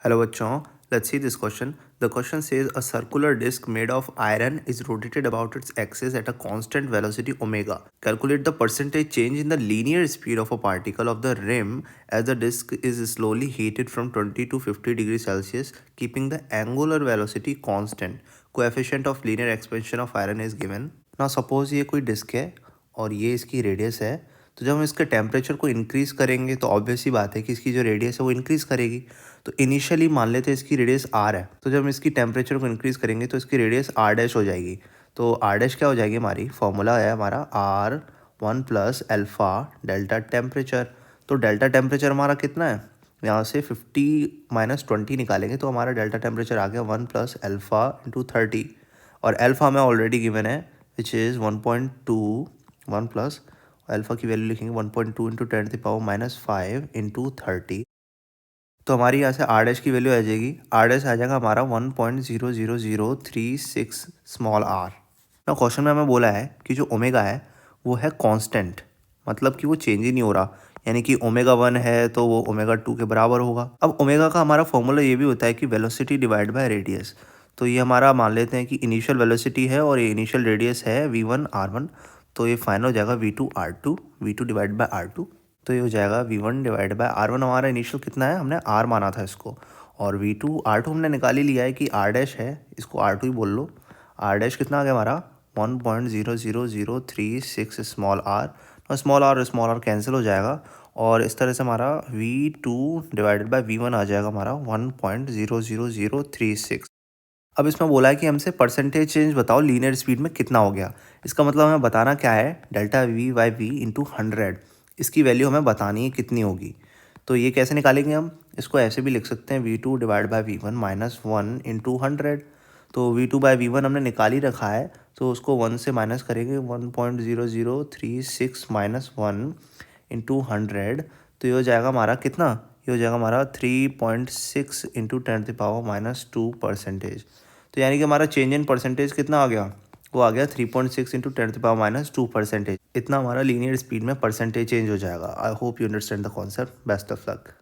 Hello बच्चों, let's see this question. The question says a circular disc made of iron is rotated about its axis at a constant velocity omega. Calculate the percentage change in the linear speed of a particle of the rim as the disc is slowly heated from 20 to 50 degrees Celsius, keeping the angular velocity constant. Coefficient of linear expansion of iron is given. Now suppose ये कोई disc है और ये इसकी radius है, तो जब हम इसके टेम्परेचर को इंक्रीज़ करेंगे तो ऑब्वियस ही बात है कि इसकी जो रेडियस है वो इंक्रीज़ करेगी। तो इनिशियली मान लेते हैं इसकी रेडियस आर है, तो जब हम इसकी टेम्परेचर को इंक्रीज़ करेंगे तो इसकी रेडियस आर डैश हो जाएगी। तो आर डैश क्या हो जाएगी, हमारी फॉर्मूला है हमारा R one plus alpha delta temperature. तो डेल्टा टेम्परेचर हमारा कितना है, यहाँ से 50 माइनस 20 निकालेंगे तो हमारा डेल्टा टेम्परेचर आ गया 1 प्लस एल्फ़ा इंटू 30, और एल्फ़ा हमें ऑलरेडी गिवन है विच इज़ 1.2, 1 प्लस अल्फ़ा की वैल्यू लिखेंगे 1.2 इंटू 10⁻⁵ इंटू 30। तो हमारी यहाँ से आर डैश की वैल्यू आ जाएगी, आर डैश आ जाएगा हमारा 1.00036 स्मॉल आर। ना क्वेश्चन में हमें बोला है कि जो ओमेगा है वो है कांस्टेंट, मतलब कि वो चेंज ही नहीं हो रहा, यानी कि ओमेगा 1 है तो वो ओमेगा 2 के बराबर होगा। अब ओमेगा का हमारा फॉर्मूला ये भी होता है कि वेलोसिटी डिवाइड बाय रेडियस। तो ये हमारा मान लेते हैं कि इनिशियल वेलोसिटी है और ये इनिशियल रेडियस है v1 r1, तो ये फाइनल हो जाएगा v2 r2, v2 divide by r2। तो ये हो जाएगा v1 डिवाइड बाय r1, हमारा इनिशियल कितना है, हमने r माना था इसको, और v2 r2 हमने निकाल ही लिया है कि r डैश है, इसको r2 ही बोल लो। r डैश कितना आ गया हमारा 1.00036 स्मॉल आर, और स्मॉल आर कैंसिल हो जाएगा, और इस तरह से हमारा v2 डिवाइडेड बाय v1 आ जाएगा हमारा 1.00036। अब इसमें बोला है कि हमसे परसेंटेज चेंज बताओ लीनियर स्पीड में कितना हो गया। इसका मतलब हमें बताना क्या है, delta V by V into 100, इसकी वैल्यू हमें बतानी है कितनी होगी। तो ये कैसे निकालेंगे हम, इसको ऐसे भी लिख सकते हैं v2 divide by v1 minus 1 into 100। तो v2 बाई v1 हमने निकाल ही रखा है, तो उसको 1 से माइनस करेंगे 1.0036 माइनस 1 इंटू 100। तो ये हो जाएगा हमारा कितना, ये हो जाएगा हमारा 3.6 इंटू 10⁻⁻2 परसेंटेज। तो यानी कि हमारा चेंज इन परसेंटेज कितना आ गया, वो आ गया 3.6 इंटू 10⁻⁻2 परसेंटेज। इतना हमारा लीनियर स्पीड में परसेंटेज चेंज हो जाएगा। I hope you understand the concept. Best of luck.